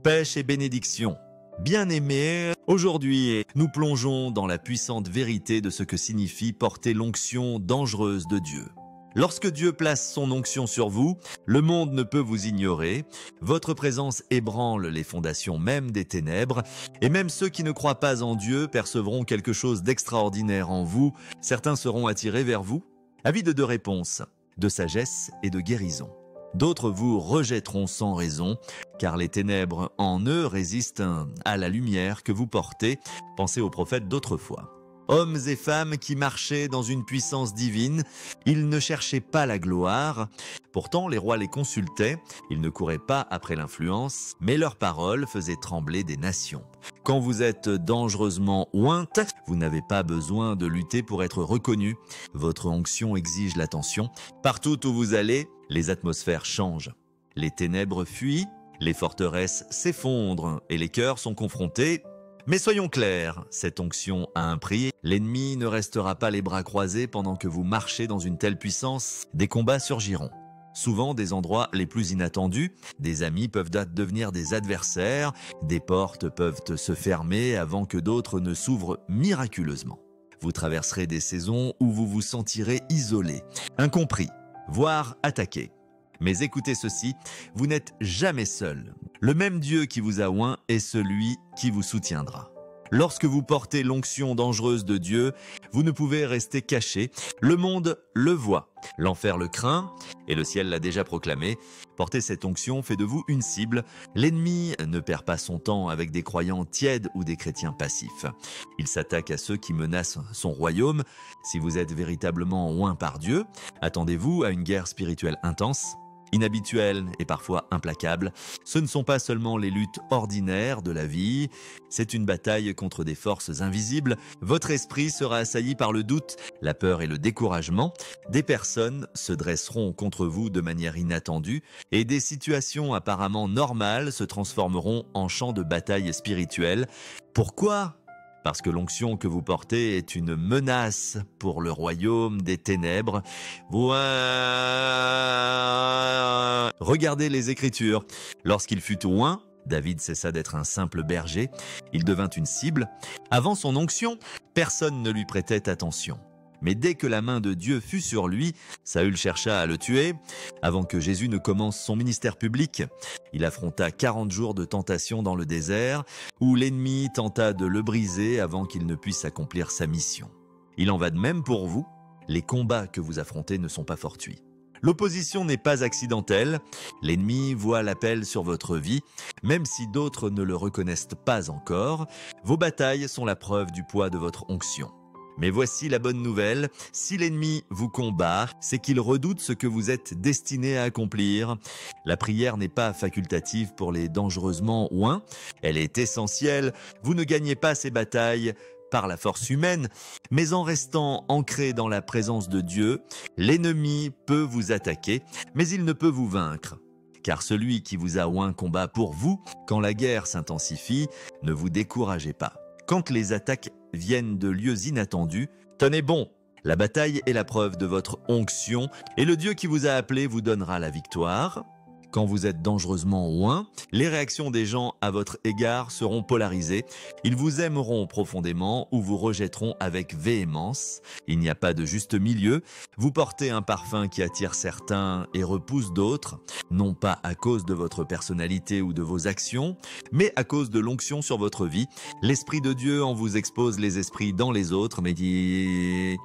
Pêche et bénédiction. Bien-aimés, aujourd'hui, nous plongeons dans la puissante vérité de ce que signifie porter l'onction dangereuse de Dieu. Lorsque Dieu place son onction sur vous, le monde ne peut vous ignorer. Votre présence ébranle les fondations même des ténèbres, et même ceux qui ne croient pas en Dieu percevront quelque chose d'extraordinaire en vous. Certains seront attirés vers vous, avides de réponse, de sagesse et de guérison. D'autres vous rejetteront sans raison, car les ténèbres en eux résistent à la lumière que vous portez. Pensez aux prophètes d'autrefois. Hommes et femmes qui marchaient dans une puissance divine, ils ne cherchaient pas la gloire. Pourtant, les rois les consultaient, ils ne couraient pas après l'influence, mais leurs paroles faisaient trembler des nations. Quand vous êtes dangereusement ointe, vous n'avez pas besoin de lutter pour être reconnu. Votre onction exige l'attention. Partout où vous allez, les atmosphères changent. Les ténèbres fuient, les forteresses s'effondrent et les cœurs sont confrontés. Mais soyons clairs, cette onction a un prix. L'ennemi ne restera pas les bras croisés pendant que vous marchez dans une telle puissance. Des combats surgiront. Souvent des endroits les plus inattendus, des amis peuvent devenir des adversaires, des portes peuvent se fermer avant que d'autres ne s'ouvrent miraculeusement. Vous traverserez des saisons où vous vous sentirez isolé, incompris, voire attaqué. Mais écoutez ceci, vous n'êtes jamais seul. Le même Dieu qui vous a oint est celui qui vous soutiendra. Lorsque vous portez l'onction dangereuse de Dieu, vous ne pouvez rester caché. Le monde le voit, l'enfer le craint, et le ciel l'a déjà proclamé. Porter cette onction fait de vous une cible. L'ennemi ne perd pas son temps avec des croyants tièdes ou des chrétiens passifs. Il s'attaque à ceux qui menacent son royaume. Si vous êtes véritablement oint par Dieu, attendez-vous à une guerre spirituelle intense. Inhabituelles et parfois implacables, ce ne sont pas seulement les luttes ordinaires de la vie, c'est une bataille contre des forces invisibles. Votre esprit sera assailli par le doute, la peur et le découragement. Des personnes se dresseront contre vous de manière inattendue et des situations apparemment normales se transformeront en champs de bataille spirituelle. Pourquoi ? Parce que l'onction que vous portez est une menace pour le royaume des ténèbres. Regardez les Écritures. Lorsqu'il fut oint, David cessa d'être un simple berger. Il devint une cible. Avant son onction, personne ne lui prêtait attention. Mais dès que la main de Dieu fut sur lui, Saül chercha à le tuer. Avant que Jésus ne commence son ministère public, il affronta 40 jours de tentation dans le désert, où l'ennemi tenta de le briser avant qu'il ne puisse accomplir sa mission. Il en va de même pour vous. Les combats que vous affrontez ne sont pas fortuits. L'opposition n'est pas accidentelle. L'ennemi voit l'appel sur votre vie, même si d'autres ne le reconnaissent pas encore. Vos batailles sont la preuve du poids de votre onction. Mais voici la bonne nouvelle, si l'ennemi vous combat, c'est qu'il redoute ce que vous êtes destiné à accomplir. La prière n'est pas facultative pour les dangereusement oints, elle est essentielle. Vous ne gagnez pas ces batailles par la force humaine, mais en restant ancré dans la présence de Dieu, l'ennemi peut vous attaquer, mais il ne peut vous vaincre. Car celui qui vous a oint combat pour vous. Quand la guerre s'intensifie, ne vous découragez pas. Quand les attaques viennent de lieux inattendus, tenez bon. La bataille est la preuve de votre onction et le Dieu qui vous a appelé vous donnera la victoire. Quand vous êtes dangereusement oint, les réactions des gens à votre égard seront polarisées. Ils vous aimeront profondément ou vous rejetteront avec véhémence. Il n'y a pas de juste milieu. Vous portez un parfum qui attire certains et repousse d'autres, non pas à cause de votre personnalité ou de vos actions, mais à cause de l'onction sur votre vie. L'Esprit de Dieu en vous expose les esprits dans les autres, mais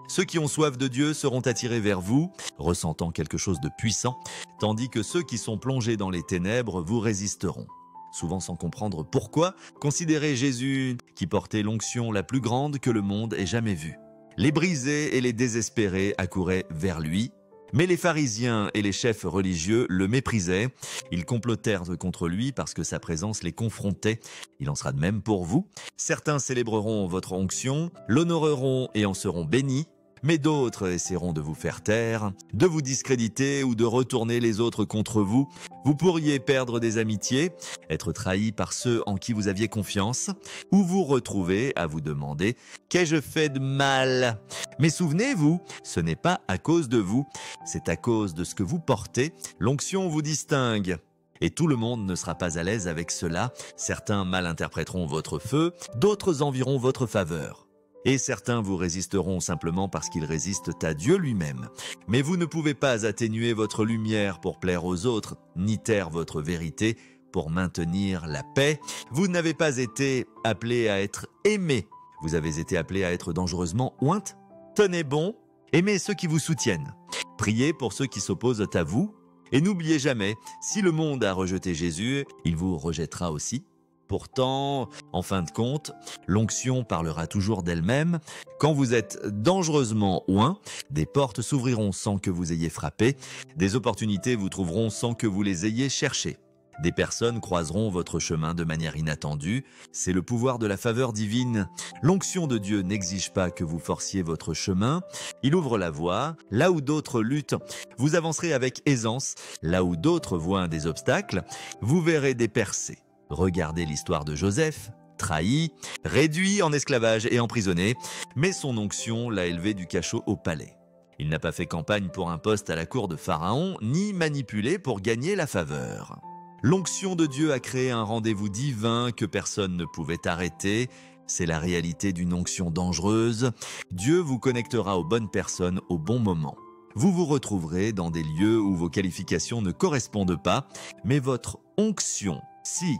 ceux qui ont soif de Dieu seront attirés vers vous, ressentant quelque chose de puissant, tandis que ceux qui sont plongés dans les ténèbres vous résisteront. Souvent sans comprendre pourquoi, considérez Jésus qui portait l'onction la plus grande que le monde ait jamais vue. Les brisés et les désespérés accouraient vers lui, mais les pharisiens et les chefs religieux le méprisaient. Ils complotèrent contre lui parce que sa présence les confrontait. Il en sera de même pour vous. Certains célébreront votre onction, l'honoreront et en seront bénis. Mais d'autres essaieront de vous faire taire, de vous discréditer ou de retourner les autres contre vous. Vous pourriez perdre des amitiés, être trahi par ceux en qui vous aviez confiance, ou vous retrouver à vous demander « Qu'ai-je fait de mal ?» Mais souvenez-vous, ce n'est pas à cause de vous, c'est à cause de ce que vous portez. L'onction vous distingue. Et tout le monde ne sera pas à l'aise avec cela. Certains mal interpréteront votre feu, d'autres envieront votre faveur. Et certains vous résisteront simplement parce qu'ils résistent à Dieu lui-même. Mais vous ne pouvez pas atténuer votre lumière pour plaire aux autres, ni taire votre vérité pour maintenir la paix. Vous n'avez pas été appelé à être aimé. Vous avez été appelé à être dangereusement ointe. Tenez bon, aimez ceux qui vous soutiennent. Priez pour ceux qui s'opposent à vous. Et n'oubliez jamais, si le monde a rejeté Jésus, il vous rejettera aussi. Pourtant, en fin de compte, l'onction parlera toujours d'elle-même. Quand vous êtes dangereusement oint, des portes s'ouvriront sans que vous ayez frappé, des opportunités vous trouveront sans que vous les ayez cherchées. Des personnes croiseront votre chemin de manière inattendue. C'est le pouvoir de la faveur divine. L'onction de Dieu n'exige pas que vous forciez votre chemin. Il ouvre la voie. Là où d'autres luttent, vous avancerez avec aisance. Là où d'autres voient des obstacles, vous verrez des percées. Regardez l'histoire de Joseph, trahi, réduit en esclavage et emprisonné, mais son onction l'a élevé du cachot au palais. Il n'a pas fait campagne pour un poste à la cour de Pharaon, ni manipulé pour gagner la faveur. L'onction de Dieu a créé un rendez-vous divin que personne ne pouvait arrêter. C'est la réalité d'une onction dangereuse. Dieu vous connectera aux bonnes personnes au bon moment. Vous vous retrouverez dans des lieux où vos qualifications ne correspondent pas, mais votre onction, si.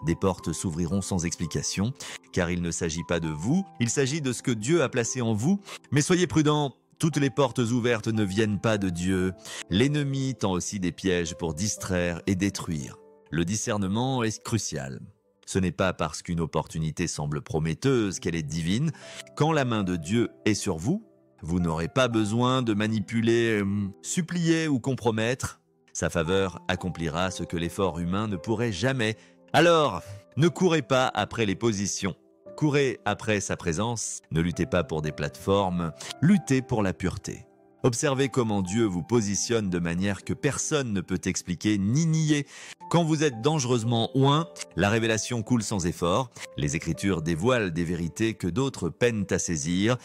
Des portes s'ouvriront sans explication, car il ne s'agit pas de vous, il s'agit de ce que Dieu a placé en vous. Mais soyez prudents, toutes les portes ouvertes ne viennent pas de Dieu. L'ennemi tend aussi des pièges pour distraire et détruire. Le discernement est crucial. Ce n'est pas parce qu'une opportunité semble prometteuse qu'elle est divine. Quand la main de Dieu est sur vous, vous n'aurez pas besoin de manipuler, supplier ou compromettre. Sa faveur accomplira ce que l'effort humain ne pourrait jamais. Alors, ne courez pas après les positions. Courez après sa présence. Ne luttez pas pour des plateformes. Luttez pour la pureté. Observez comment Dieu vous positionne de manière que personne ne peut expliquer ni nier. Quand vous êtes dangereusement oint, la révélation coule sans effort. Les Écritures dévoilent des vérités que d'autres peinent à saisir.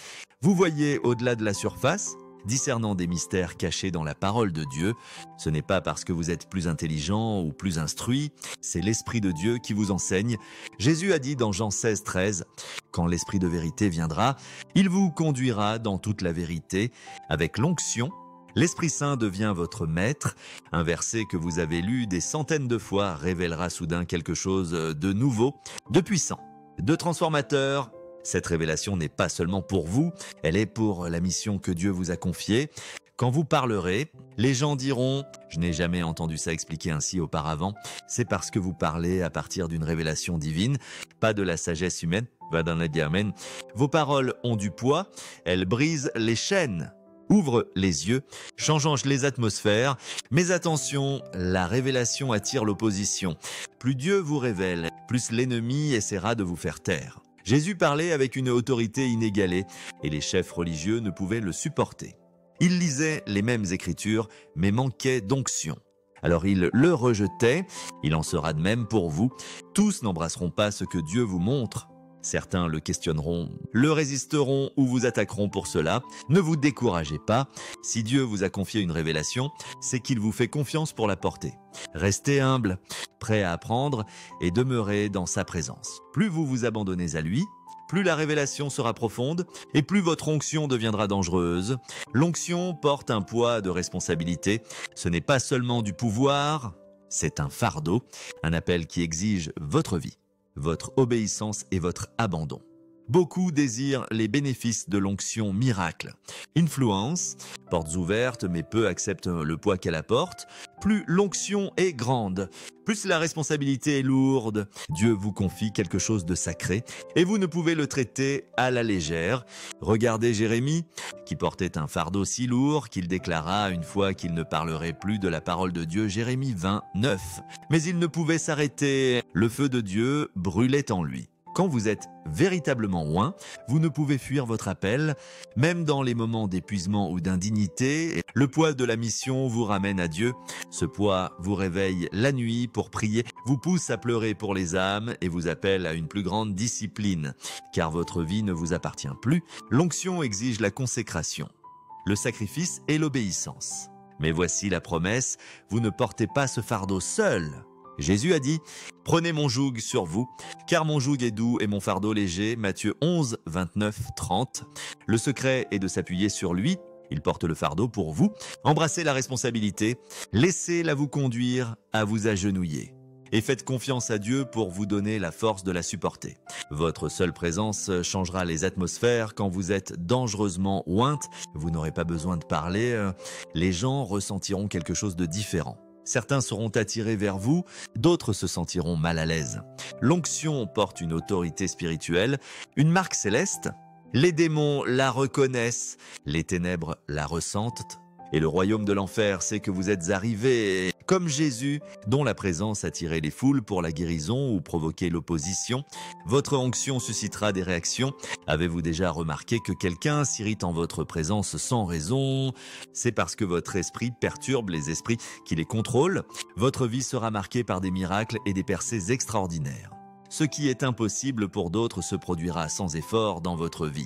Vous voyez au-delà de la surface, discernant des mystères cachés dans la parole de Dieu. Ce n'est pas parce que vous êtes plus intelligent ou plus instruit, c'est l'Esprit de Dieu qui vous enseigne. Jésus a dit dans Jean 16, 13, « Quand l'Esprit de vérité viendra, il vous conduira dans toute la vérité. » Avec l'onction, l'Esprit Saint devient votre maître. Un verset que vous avez lu des centaines de fois révélera soudain quelque chose de nouveau, de puissant, de transformateur. Cette révélation n'est pas seulement pour vous, elle est pour la mission que Dieu vous a confiée. Quand vous parlerez, les gens diront « Je n'ai jamais entendu ça expliqué ainsi auparavant ». C'est parce que vous parlez à partir d'une révélation divine, pas de la sagesse humaine. Amen. Vos paroles ont du poids, elles brisent les chaînes, ouvrent les yeux, changent les atmosphères. Mais attention, la révélation attire l'opposition. Plus Dieu vous révèle, plus l'ennemi essaiera de vous faire taire. Jésus parlait avec une autorité inégalée et les chefs religieux ne pouvaient le supporter. Il lisait les mêmes écritures mais manquait d'onction. Alors il le rejetait, il en sera de même pour vous. Tous n'embrasseront pas ce que Dieu vous montre. Certains le questionneront, le résisteront ou vous attaqueront pour cela. Ne vous découragez pas. Si Dieu vous a confié une révélation, c'est qu'il vous fait confiance pour la porter. Restez humble, prêt à apprendre et demeurez dans sa présence. Plus vous vous abandonnez à lui, plus la révélation sera profonde et plus votre onction deviendra dangereuse. L'onction porte un poids de responsabilité. Ce n'est pas seulement du pouvoir, c'est un fardeau, un appel qui exige votre vie, votre obéissance et votre abandon. Beaucoup désirent les bénéfices de l'onction miracle. Influence, portes ouvertes mais peu acceptent le poids qu'elle apporte. Plus l'onction est grande, plus la responsabilité est lourde. Dieu vous confie quelque chose de sacré et vous ne pouvez le traiter à la légère. Regardez Jérémie, qui portait un fardeau si lourd qu'il déclara une fois qu'il ne parlerait plus de la parole de Dieu, Jérémie 20, 9. Mais il ne pouvait s'arrêter, le feu de Dieu brûlait en lui. Quand vous êtes véritablement oint, vous ne pouvez fuir votre appel, même dans les moments d'épuisement ou d'indignité. Le poids de la mission vous ramène à Dieu. Ce poids vous réveille la nuit pour prier, vous pousse à pleurer pour les âmes et vous appelle à une plus grande discipline, car votre vie ne vous appartient plus. L'onction exige la consécration, le sacrifice et l'obéissance. Mais voici la promesse, vous ne portez pas ce fardeau seul. Jésus a dit « Prenez mon joug sur vous, car mon joug est doux et mon fardeau léger » Matthieu 11, 29, 30. Le secret est de s'appuyer sur lui. Il porte le fardeau pour vous. Embrassez la responsabilité. Laissez-la vous conduire à vous agenouiller. Et faites confiance à Dieu pour vous donner la force de la supporter. Votre seule présence changera les atmosphères quand vous êtes dangereusement ointe. Vous n'aurez pas besoin de parler. Les gens ressentiront quelque chose de différent. Certains seront attirés vers vous, d'autres se sentiront mal à l'aise. L'onction porte une autorité spirituelle, une marque céleste. Les démons la reconnaissent, les ténèbres la ressentent. Et le royaume de l'enfer sait que vous êtes arrivés, comme Jésus, dont la présence attirait les foules pour la guérison ou provoquer l'opposition. Votre onction suscitera des réactions. Avez-vous déjà remarqué que quelqu'un s'irrite en votre présence sans raison? C'est parce que votre esprit perturbe les esprits qui les contrôlent. Votre vie sera marquée par des miracles et des percées extraordinaires. Ce qui est impossible pour d'autres se produira sans effort dans votre vie.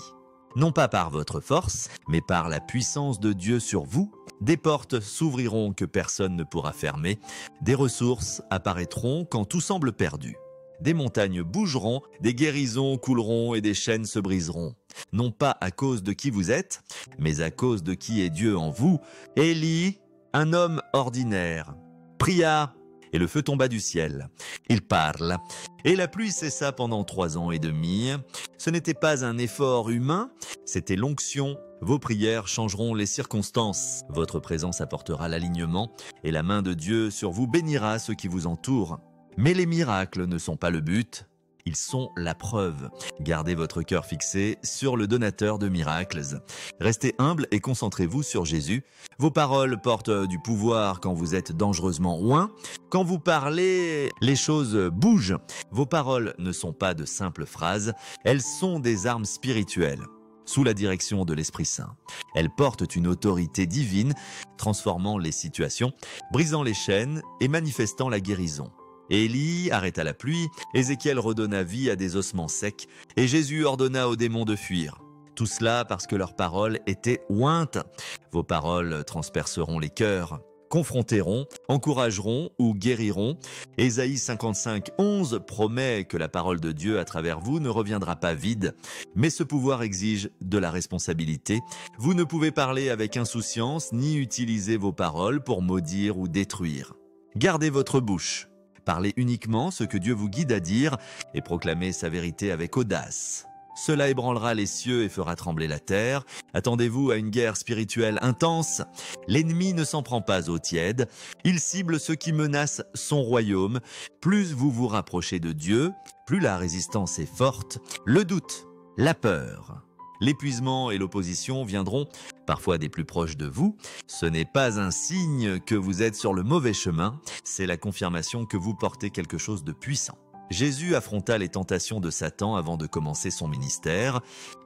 Non pas par votre force, mais par la puissance de Dieu sur vous, des portes s'ouvriront que personne ne pourra fermer, des ressources apparaîtront quand tout semble perdu. Des montagnes bougeront, des guérisons couleront et des chaînes se briseront. Non pas à cause de qui vous êtes, mais à cause de qui est Dieu en vous. Élie, un homme ordinaire, pria et le feu tomba du ciel. Il parle. Et la pluie cessa pendant 3 ans et demi. Ce n'était pas un effort humain, c'était l'onction. Vos prières changeront les circonstances. Votre présence apportera l'alignement et la main de Dieu sur vous bénira ceux qui vous entourent. Mais les miracles ne sont pas le but. Ils sont la preuve. Gardez votre cœur fixé sur le donateur de miracles. Restez humble et concentrez-vous sur Jésus. Vos paroles portent du pouvoir quand vous êtes dangereusement oint. Quand vous parlez, les choses bougent. Vos paroles ne sont pas de simples phrases, elles sont des armes spirituelles. Sous la direction de l'Esprit Saint. Elles portent une autorité divine, transformant les situations, brisant les chaînes et manifestant la guérison. Élie arrêta la pluie, Ézéchiel redonna vie à des ossements secs, et Jésus ordonna aux démons de fuir. Tout cela parce que leurs paroles étaient ointes. Vos paroles transperceront les cœurs, confronteront, encourageront ou guériront. Ésaïe 55, 11 promet que la parole de Dieu à travers vous ne reviendra pas vide, mais ce pouvoir exige de la responsabilité. Vous ne pouvez parler avec insouciance ni utiliser vos paroles pour maudire ou détruire. Gardez votre bouche. Parlez uniquement ce que Dieu vous guide à dire et proclamez sa vérité avec audace. Cela ébranlera les cieux et fera trembler la terre. Attendez-vous à une guerre spirituelle intense. L'ennemi ne s'en prend pas au tiède. Il cible ceux qui menacent son royaume. Plus vous vous rapprochez de Dieu, plus la résistance est forte. Le doute, la peur, l'épuisement et l'opposition viendront parfois des plus proches de vous. Ce n'est pas un signe que vous êtes sur le mauvais chemin, c'est la confirmation que vous portez quelque chose de puissant. Jésus affronta les tentations de Satan avant de commencer son ministère.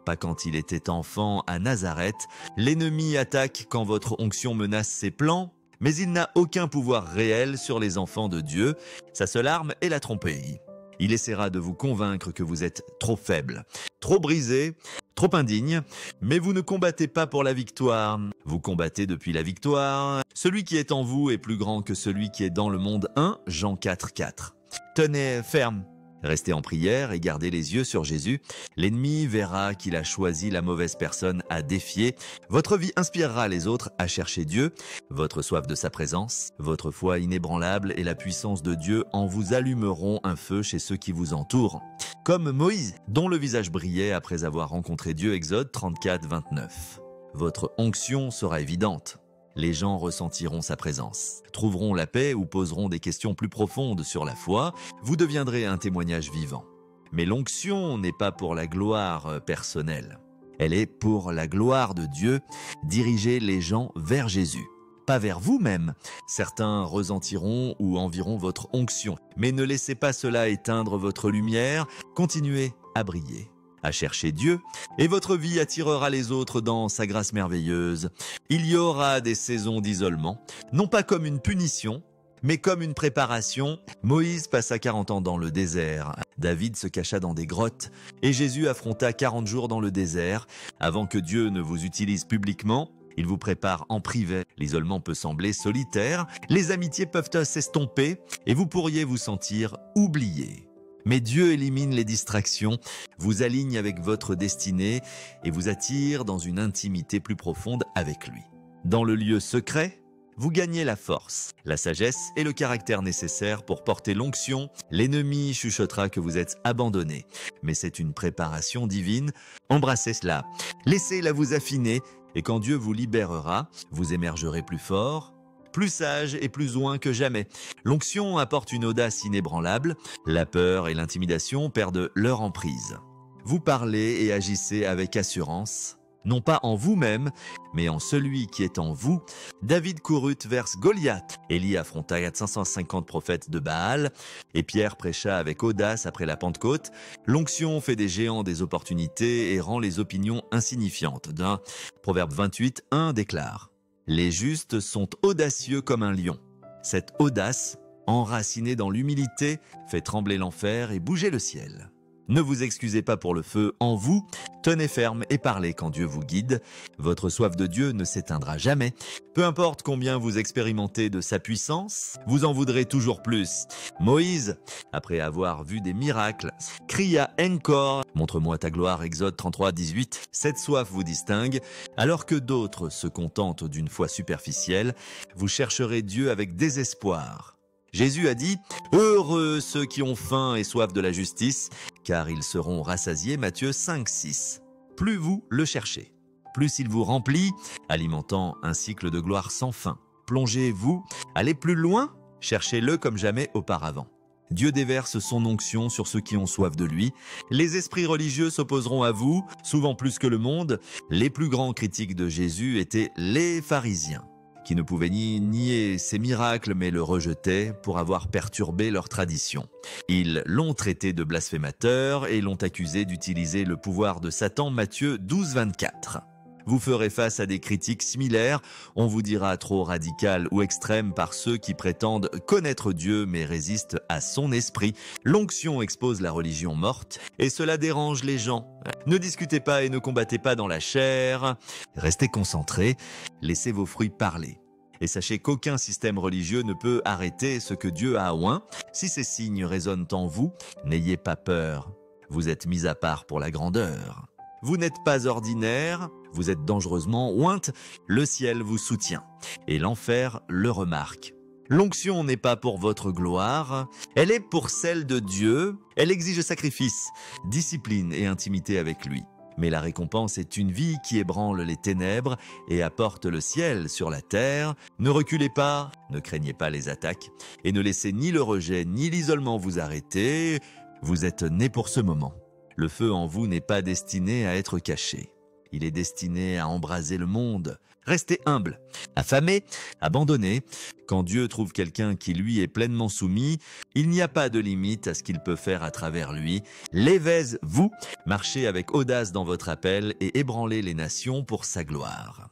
Pas quand il était enfant à Nazareth. L'ennemi attaque quand votre onction menace ses plans, mais il n'a aucun pouvoir réel sur les enfants de Dieu. Sa seule arme est la tromperie. Il essaiera de vous convaincre que vous êtes trop faible, trop brisé, trop indigne, mais vous ne combattez pas pour la victoire. Vous combattez depuis la victoire. Celui qui est en vous est plus grand que celui qui est dans le monde. 1 Jean 4, 4. Tenez ferme. Restez en prière et gardez les yeux sur Jésus. L'ennemi verra qu'il a choisi la mauvaise personne à défier. Votre vie inspirera les autres à chercher Dieu. Votre soif de sa présence, votre foi inébranlable et la puissance de Dieu en vous allumeront un feu chez ceux qui vous entourent. Comme Moïse, dont le visage brillait après avoir rencontré Dieu, Exode 34, 29. Votre onction sera évidente. Les gens ressentiront sa présence, trouveront la paix ou poseront des questions plus profondes sur la foi. Vous deviendrez un témoignage vivant. Mais l'onction n'est pas pour la gloire personnelle. Elle est pour la gloire de Dieu. Dirigez les gens vers Jésus, pas vers vous-même. Certains ressentiront ou envieront votre onction. Mais ne laissez pas cela éteindre votre lumière. Continuez à briller, à chercher Dieu, et votre vie attirera les autres dans sa grâce merveilleuse. Il y aura des saisons d'isolement, non pas comme une punition, mais comme une préparation. Moïse passa 40 ans dans le désert, David se cacha dans des grottes, et Jésus affronta 40 jours dans le désert. Avant que Dieu ne vous utilise publiquement, Il vous prépare en privé. L'isolement peut sembler solitaire, les amitiés peuvent s'estomper et vous pourriez vous sentir oublié. Mais Dieu élimine les distractions, vous aligne avec votre destinée et vous attire dans une intimité plus profonde avec lui. Dans le lieu secret, vous gagnez la force, la sagesse et le caractère nécessaires pour porter l'onction. L'ennemi chuchotera que vous êtes abandonné, mais c'est une préparation divine. Embrassez cela, laissez-la vous affiner et quand Dieu vous libérera, vous émergerez plus fort, plus sage et plus oint que jamais. L'onction apporte une audace inébranlable, la peur et l'intimidation perdent leur emprise. Vous parlez et agissez avec assurance, non pas en vous-même, mais en celui qui est en vous. David courut vers Goliath. Élie affronta 550 prophètes de Baal, et Pierre prêcha avec audace après la Pentecôte. L'onction fait des géants des opportunités et rend les opinions insignifiantes. D'un Proverbe 28, 1 déclare « Les justes sont audacieux comme un lion ». Cette audace, enracinée dans l'humilité, fait trembler l'enfer et bouger le ciel. Ne vous excusez pas pour le feu en vous, tenez ferme et parlez quand Dieu vous guide. Votre soif de Dieu ne s'éteindra jamais. Peu importe combien vous expérimentez de sa puissance, vous en voudrez toujours plus. Moïse, après avoir vu des miracles, cria encore « Montre-moi ta gloire » Exode 33, 18. Cette soif vous distingue, alors que d'autres se contentent d'une foi superficielle. Vous chercherez Dieu avec désespoir. Jésus a dit « Heureux ceux qui ont faim et soif de la justice, car ils seront rassasiés » Matthieu 5, 6. Plus vous le cherchez, plus il vous remplit, alimentant un cycle de gloire sans fin. Plongez-vous, allez plus loin, cherchez-le comme jamais auparavant. Dieu déverse son onction sur ceux qui ont soif de lui. Les esprits religieux s'opposeront à vous, souvent plus que le monde. Les plus grands critiques de Jésus étaient les pharisiens, qui ne pouvaient ni nier ses miracles mais le rejetaient pour avoir perturbé leur tradition. Ils l'ont traité de blasphémateur et l'ont accusé d'utiliser le pouvoir de Satan, Matthieu 12, 24. Vous ferez face à des critiques similaires, on vous dira trop radical ou extrême par ceux qui prétendent connaître Dieu mais résistent à son esprit. L'onction expose la religion morte et cela dérange les gens. Ne discutez pas et ne combattez pas dans la chair. Restez concentrés, laissez vos fruits parler. Et sachez qu'aucun système religieux ne peut arrêter ce que Dieu a oint. Si ces signes résonnent en vous, n'ayez pas peur. Vous êtes mis à part pour la grandeur. Vous n'êtes pas ordinaire, vous êtes dangereusement ointe, le ciel vous soutient et l'enfer le remarque. L'onction n'est pas pour votre gloire, elle est pour celle de Dieu, elle exige sacrifice, discipline et intimité avec lui. Mais la récompense est une vie qui ébranle les ténèbres et apporte le ciel sur la terre. Ne reculez pas, ne craignez pas les attaques et ne laissez ni le rejet ni l'isolement vous arrêter. Vous êtes né pour ce moment. Le feu en vous n'est pas destiné à être caché. Il est destiné à embraser le monde. Restez humble, affamé, abandonné. Quand Dieu trouve quelqu'un qui lui est pleinement soumis, il n'y a pas de limite à ce qu'il peut faire à travers lui. Levez-vous, marchez avec audace dans votre appel et ébranlez les nations pour sa gloire.